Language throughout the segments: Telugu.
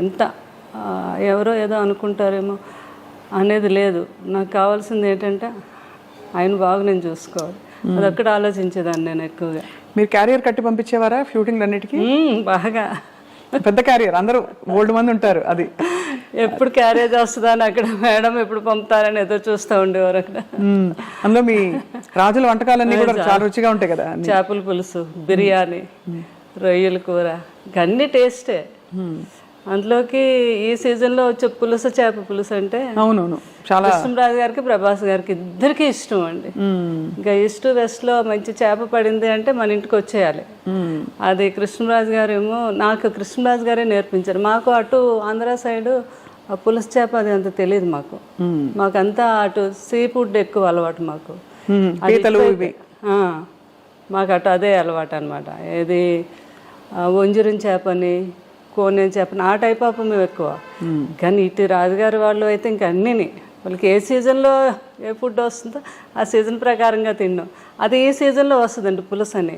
ఎంత ఎవరో ఏదో అనుకుంటారేమో అనేది లేదు. నాకు కావాల్సింది ఏంటంటే ఆయన బాగా నేను చూసుకోవాలి, అదొక్కటి ఆలోచించేదాన్ని నేను ఎక్కువగా. మీరు క్యారియర్ కట్టి పంపించేవారా షూటింగ్ అన్నిటికీ? బాగా పెద్ద క్యారియర్, అందరూ ఓల్డ్ మంది ఉంటారు. అది ఎప్పుడు క్యారేజ్ వస్తుందా అని అక్కడ మేడం ఎప్పుడు పంపుతారని ఎదురు చూస్తూ ఉండేవారు అక్కడ. అందులో మీ రాజుల వంటకాలన్నీ కూడా చాలా రుచిగా ఉంటాయి కదా. చేపల పులుసు, బిర్యానీ, రొయ్యల కూర, అన్ని టేస్టే. అందులోకి ఈ సీజన్లో వచ్చే పులుసు, చేప పులుసు అంటే అవునవును చాలా కృష్ణరాజు గారికి, ప్రభాస్ గారికి ఇద్దరికి ఇష్టం అండి. ఇంకా ఈస్ట్ వెస్ట్లో మంచి చేప పడింది అంటే మన ఇంటికి వచ్చేయాలి. అది కృష్ణరాజు గారు ఏమో, నాకు కృష్ణరాజు గారే నేర్పించారు. మాకు అటు ఆంధ్ర సైడు ఆ పులుసు చేప అది అంత తెలియదు మాకు. మాకంతా అటు సీ ఫుడ్ ఎక్కువ అలవాటు మాకు. మాకు అటు అదే అలవాటు అనమాట. ఏది వంజరం చేపని, కోనేరు చేపని, ఆ టైప్ ఆఫ్ మేము ఎక్కువ. కానీ ఇటు రాజుగారి వాళ్ళు అయితే ఇంకా అన్నీని వాళ్ళకి ఏ సీజన్లో ఏ ఫుడ్ వస్తుందో ఆ సీజన్ ప్రకారంగా తిన్నాం. అది ఈ సీజన్లో వస్తుందండి పులుసు అని,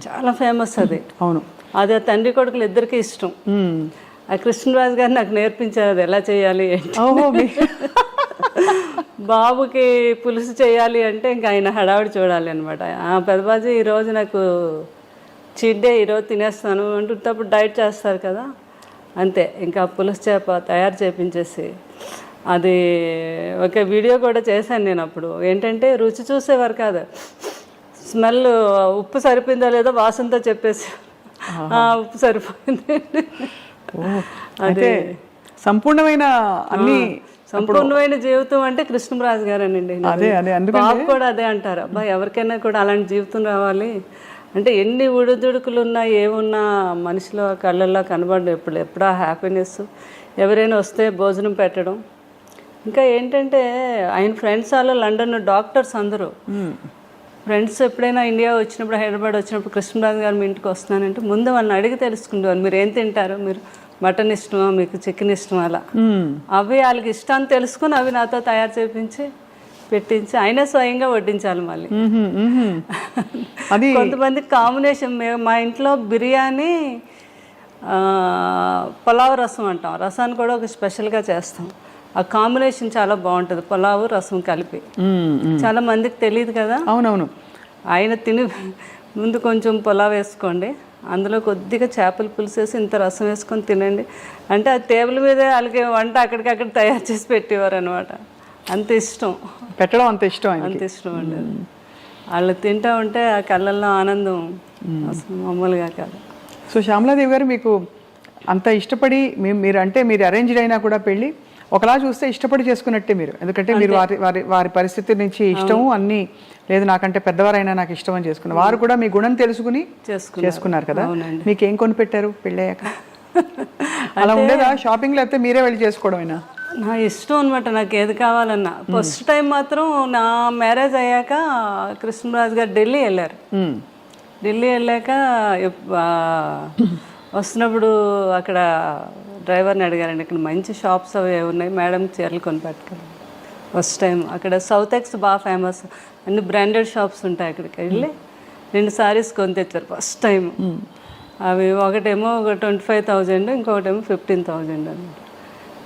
చాలా ఫేమస్ అది. అవును, అది ఆ తండ్రి కొడుకులు ఇద్దరికి ఇష్టం. ఆ కృష్ణరాజు గారు నాకు నేర్పించారు అది ఎలా చేయాలి ఏంటి. బాబుకి పులుసు చేయాలి అంటే ఇంకా ఆయన హడావిడి చూడాలి అనమాట. పెద్దబాజీ ఈరోజు నాకు చీట్ డే, ఈరోజు తినేస్తాను అంటున్నప్పుడు డైట్ చేస్తారు కదా, అంతే. ఇంకా పులుసు చేప తయారు చేపించేసి అది ఒక వీడియో కూడా చేశాను నేను. అప్పుడు ఏంటంటే రుచి చూసేవారు కాదు, స్మెల్ ఉప్పు సరిపోయిందో లేదో వాసనతో చెప్పేసి ఉప్పు సరిపోయింది. అదే సంపూర్ణమైన అన్ని సంపూర్ణమైన జీవితం అంటే కృష్ణరాజు గారేనండి. బాబు కూడా అదే అంటారు, అబ్బా ఎవరికైనా కూడా అలాంటి జీవితం రావాలి అంటే ఎన్ని ఉడుదుడుకులు ఉన్నా ఏమున్నా మనిషిలో కళ్ళల్లో కనబడడం ఎప్పుడా హ్యాపీనెస్. ఎవరైనా వస్తే భోజనం పెట్టడం. ఇంకా ఏంటంటే ఆయన ఫ్రెండ్స్ వాళ్ళు లండన్ డాక్టర్స్ అందరూ ఫ్రెండ్స్ ఎప్పుడైనా ఇండియా వచ్చినప్పుడు, హైదరాబాద్ వచ్చినప్పుడు కృష్ణరాజు గారు మీ ఇంటికి వస్తున్నానంటే ముందు వాళ్ళని అడిగి తెలుసుకుంటారు, మీరు ఏం తింటారు, మీరు మటన్ ఇష్టమా, మీకు చికెన్ ఇష్టమా, అలా అవి వాళ్ళకి ఇష్టాన్ని తెలుసుకుని అవి నాతో తయారు చేయించి పెట్టించి ఆయనే స్వయంగా వడ్డించాలి. మళ్ళీ కొంతమంది కాంబినేషన్, మా ఇంట్లో బిర్యానీ పులావ్ రసం అంటాం, రసాన్ని కూడా ఒక స్పెషల్గా చేస్తాం. ఆ కాంబినేషన్ చాలా బాగుంటుంది, పులావ్ రసం కలిపి. చాలా మందికి తెలియదు కదా. అవునవును. ఆయన తిని ముందు కొంచెం పులావ్ వేసుకోండి, అందులో కొద్దిగా చేపల పులుసు వేసి ఇంత రసం వేసుకొని తినండి అంటే ఆ టేబుల్ మీదే వాళ్ళకి వంట అక్కడికక్కడ తయారు చేసి పెట్టేవారు అనమాట. అంత ఇష్టం, పెట్టడం అంత ఇష్టం, అంత ఇష్టం అండి. వాళ్ళు తింటూ ఉంటే ఆ కళ్ళల్లో ఆనందం అసలు మామూలుగా కాదు. సో శ్యామలాదేవి గారు, మీకు అంత ఇష్టపడి మీరు అంటే మీరు అరేంజ్డ్ అయినా కూడా పెళ్ళి ఒకలా చూస్తే ఇష్టపడి చేసుకున్నట్టే మీరు, ఎందుకంటే మీరు వారి పరిస్థితి నుంచి ఇష్టము అన్నీ లేదు, నాకంటే పెద్దవారైనా నాకు ఇష్టం అని చేసుకున్నారు. వారు కూడా మీ గుణం తెలుసుకుని చేసుకున్నారు కదా. మీకు ఏం కొని పెట్టారు పెళ్ళయ్యాక? అలా ఉండేదా షాపింగ్, లేకపోతే మీరే వెళ్ళి చేసుకోవడమేనా? నా ఇష్టం అనమాట, నాకు ఏది కావాలన్నా. ఫస్ట్ టైం మాత్రం నా మ్యారేజ్ అయ్యాక కృష్ణరాజు గారు ఢిల్లీ వెళ్ళారు. ఢిల్లీ వెళ్ళాక వస్తున్నప్పుడు అక్కడ డ్రైవర్ని అడిగారండి, ఇక్కడ మంచి షాప్స్ అవి ఉన్నాయి మేడం, చీరలు కొని పెట్టుకోండి. ఫస్ట్ టైం అక్కడ సౌత్ ఎక్స్ బాగా ఫేమస్, అన్ని బ్రాండెడ్ షాప్స్ ఉంటాయి. అక్కడికి వెళ్ళి 2 సారీస్ కొని తెచ్చారు ఫస్ట్ టైం. అవి ఒకటేమో 25,000, ఇంకొకటేమో 15,000 అనమాట.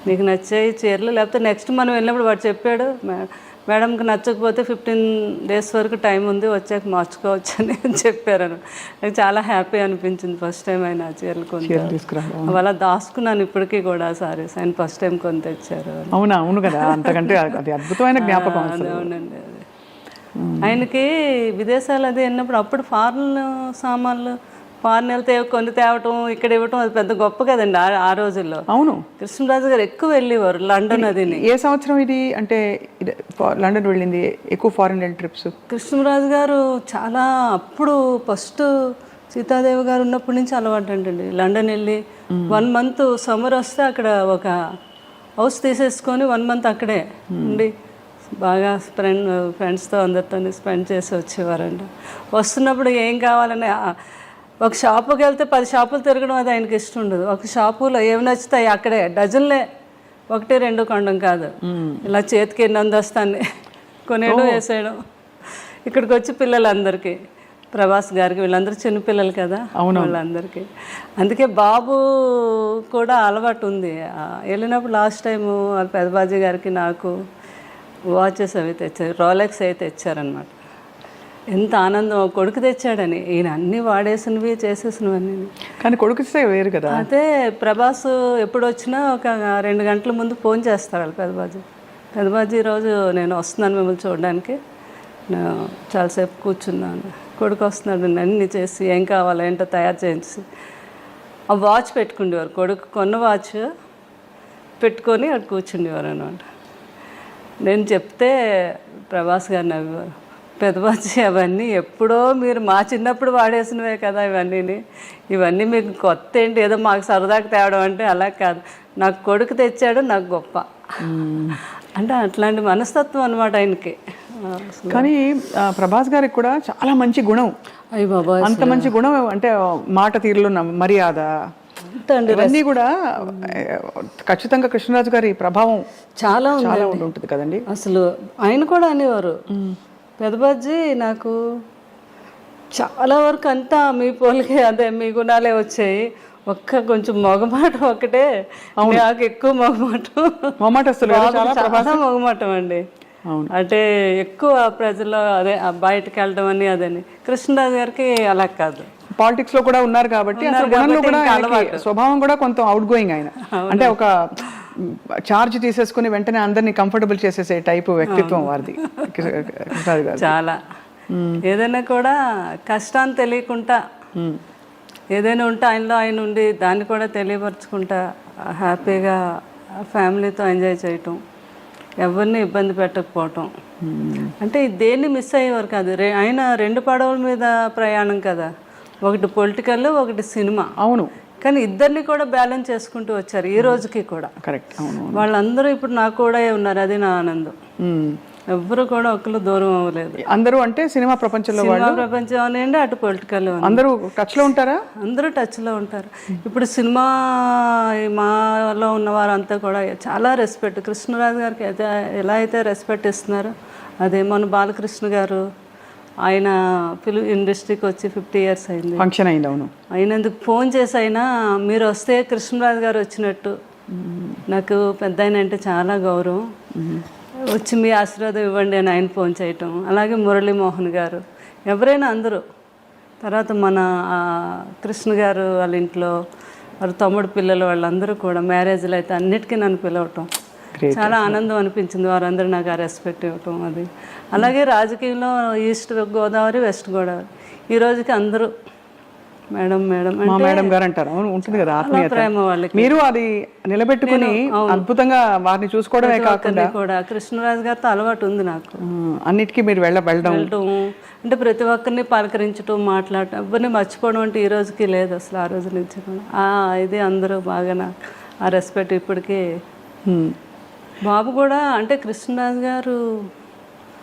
నీకు నచ్చాయి చీరలు, లేకపోతే నెక్స్ట్ మనం వెళ్ళినప్పుడు వాడు చెప్పాడు, మేడంకి నచ్చకపోతే 15 days వరకు టైం ఉంది, వచ్చాక మార్చుకోవచ్చు అని చెప్పారు. నాకు చాలా హ్యాపీ అనిపించింది ఫస్ట్ టైం ఆయన చీరలు కొని. అలా దాచుకున్నాను ఇప్పటికీ కూడా సారీస్, ఆయన ఫస్ట్ టైం కొని తెచ్చారు. అవునా? అవును కదా, అంతకంటే అది అద్భుతమైన జ్ఞాపకం. అవునండి. అది ఆయనకి విదేశాలు అది వెళ్ళినప్పుడు అప్పుడు ఫారెన్ సామాన్లు, ఫారెన్ వెళ్తే కొన్ని తేవటం, ఇక్కడ ఇవ్వటం అది పెద్ద గొప్ప కదండి ఆ రోజుల్లో. అవును, కృష్ణరాజు గారు ఎక్కువ వెళ్ళేవారు లండన్. అది ఏ సంవత్సరం ఇది అంటే లండన్ వెళ్ళింది ఎక్కువ ఫారెన్ ట్రిప్స్? కృష్ణరాజు గారు చాలా అప్పుడు ఫస్ట్ సీతాదేవి గారు ఉన్నప్పటి నుంచి అలవాటు అంటండి. లండన్ వెళ్ళి 1 month సమ్మర్ వస్తే అక్కడ ఒక హౌస్ తీసేసుకొని 1 month అక్కడే ఉండి బాగా ఫ్రెండ్స్తో అందరితో స్పెండ్ చేసి వచ్చేవారండి. వస్తున్నప్పుడు ఏం కావాలని ఒక షాపుకి వెళ్తే 10 షాపులు తిరగడం అది ఆయనకి ఇష్టం ఉండదు. ఒక షాపులో ఏమి నచ్చుతాయి అక్కడే డజన్లే, 1-2 కొనడం కాదు, ఇలా చేతికి 8 వస్తాన్ని కొనేయడం వేసేయడం. ఇక్కడికి వచ్చి పిల్లలందరికీ ప్రభాస్ గారికి వీళ్ళందరూ చిన్నపిల్లలు కదా వాళ్ళందరికీ. అందుకే బాబు కూడా అలవాటు ఉంది. వెళ్ళినప్పుడు లాస్ట్ టైము వాళ్ళ పెదబాజీ గారికి నాకు వాచెస్ అవి తెచ్చారు, రోలెక్స్ అయితే తెచ్చారనమాట. ఎంత ఆనందం, కొడుకు తెచ్చాడని. ఈయన అన్నీ వాడేసినవి చేసేసినవన్నీ. కానీ కొడుకు వేరు కదా. అయితే ప్రభాస్ ఎప్పుడు వచ్చినా ఒక 2 గంటల ముందు ఫోన్ చేస్తారు వాళ్ళు పెదబాజీ రోజు నేను వస్తున్నాను మిమ్మల్ని చూడడానికి, నేను చాలాసేపు కూర్చున్నాను, కొడుకు వస్తున్నాడు, అన్నీ చేసి ఏం కావాలో ఏంటో తయారు చేయించి ఆ వాచ్ పెట్టుకుండేవారు. కొడుకు కొన్న వాచ్ పెట్టుకొని అక్కడ కూర్చుండేవారు అనమాట. నేను చెప్తే ప్రభాస్ గారు నవ్వేవారు, పెదబాజీ అవన్నీ ఎప్పుడో మీరు మా చిన్నప్పుడు వాడేసినవే కదా ఇవన్నీ మీకు కొత్త ఏంటి, ఏదో మాకు సరదాకి తేవడం అంటే అలా కాదు, నాకు కొడుకు తెచ్చాడు, నాకు గొప్ప అంటే అట్లాంటి మనస్తత్వం అనమాట ఆయనకి. కానీ ప్రభాస్ గారికి కూడా చాలా మంచి గుణం. అయ్య బాబా, అంత మంచి గుణం అంటే మాట తీరులో మర్యాద ఇవన్నీ కూడా ఖచ్చితంగా కృష్ణరాజు గారి ప్రభావం చాలా ఉంటుంది కదండి. అసలు ఆయన కూడా అనేవారు, పెదబాజీ నాకు చాలా వరకు అంతా మీ పోలికే, అదే మీ గుణాలే వచ్చాయి, ఒక్క కొంచెం మొగమాటం ఒకటే నాకు ఎక్కువ చాలా మొగమాటం అండి. అంటే ఎక్కువ ప్రజల్లో అదే బయటకు వెళ్ళడం అని అదని. కృష్ణరాజు గారికి అలా కాదు, పాలిటిక్స్ లో కూడా ఉన్నారు కాబట్టి స్వభావం కూడా కొంత అవుట్ గోయింగ్ ఆయన. అంటే ఒక చార్జ్ తీసేసుకుని వెంటనే అందరినీ కంఫర్టబుల్ చేసేసే టైపు వ్యక్తిత్వం వారిది కృష్ణరాజు గారు. చాలా ఏదైనా కూడా కష్టాన్ని తెలియకుండా ఏదైనా ఉంటే ఆయనలో ఆయన ఉండి దాన్ని కూడా తెలియపరచుకుంటా హ్యాపీగా ఫ్యామిలీతో ఎంజాయ్ చేయటం, ఎవరిని ఇబ్బంది పెట్టకపోవటం. అంటే దేన్ని మిస్ అయ్యేవారు కాదు. ఆయన 2 పడవల మీద ప్రయాణం కదా, ఒకటి పొలిటికల్, ఒకటి సినిమా. అవును, కానీ ఇద్దరిని కూడా బ్యాలెన్స్ చేసుకుంటూ వచ్చారు ఈ రోజుకి కూడా. కరెక్ట్. అవును, వాళ్ళందరూ ఇప్పుడు నాకు కూడా ఉన్నారు, అది నా ఆనందం. ఎవ్వరు కూడా ఒకరు దూరం అవ్వలేదు. అందరూ అంటే సినిమా ప్రపంచంలో ప్రపంచం అనండి, అటు పొలిటికల్ అందరూ టచ్ లో ఉంటారా? అందరూ టచ్ లో ఉంటారు. ఇప్పుడు సినిమా మాలో ఉన్న వారంతా కూడా చాలా రెస్పెక్ట్. కృష్ణరాజు గారికి అయితే ఎలా అయితే రెస్పెక్ట్ ఇస్తున్నారో అదే మన బాలకృష్ణ గారు, ఆయన ఫిల్మ్ ఇండస్ట్రీకి వచ్చి 50 years అయింది, ఫంక్షన్ అయింది. అవును, అయినందుకు ఫోన్ చేసి అయినా మీరు వస్తే కృష్ణరాజు గారు వచ్చినట్టు. నాకు పెద్ద ఆయన అంటే చాలా గౌరవం, వచ్చి మీ ఆశీర్వాదం ఇవ్వండి అని ఆయన ఫోన్ చేయటం. అలాగే మురళీమోహన్ గారు, ఎవరైనా అందరూ. తర్వాత మన కృష్ణ గారు వాళ్ళ ఇంట్లో వారి తమ్ముడు పిల్లలు వాళ్ళందరూ కూడా మ్యారేజ్లు అయితే అన్నిటికీ నన్ను పిలవటం చాలా ఆనందం అనిపించింది. వారందరూ నాకు ఆ రెస్పెక్ట్ ఇవ్వటం అది. అలాగే రాజకీయంలో ఈస్ట్ గోదావరి, వెస్ట్ గోదావరి ఈ రోజుకి అందరూ మేడం మేడం మేడం గారు అంటారు. అవును, ఉంటుంది కదా ఆత్మీయత, ప్రేమ వాళ్ళకి. మీరు అది నిలబెట్టుకుని అద్భుతంగా వారిని చూసుకోవడమే కాకుండా కూడా కృష్ణరాజు గారితో అలవాటు ఉంది నాకు. అన్నిటికీ మీరు వెళ్ళడం అంటే ప్రతి ఒక్కరిని పలకరించడం, మాట్లాడటం, ఎవరిని మర్చిపోవడం అంటే ఈ రోజుకి లేదు అసలు. ఆ రోజు నుంచి ఇది అందరూ బాగా నాకు ఆ రెస్పెక్ట్ ఇప్పటికీ. బాబు కూడా అంటే కృష్ణరాజు గారు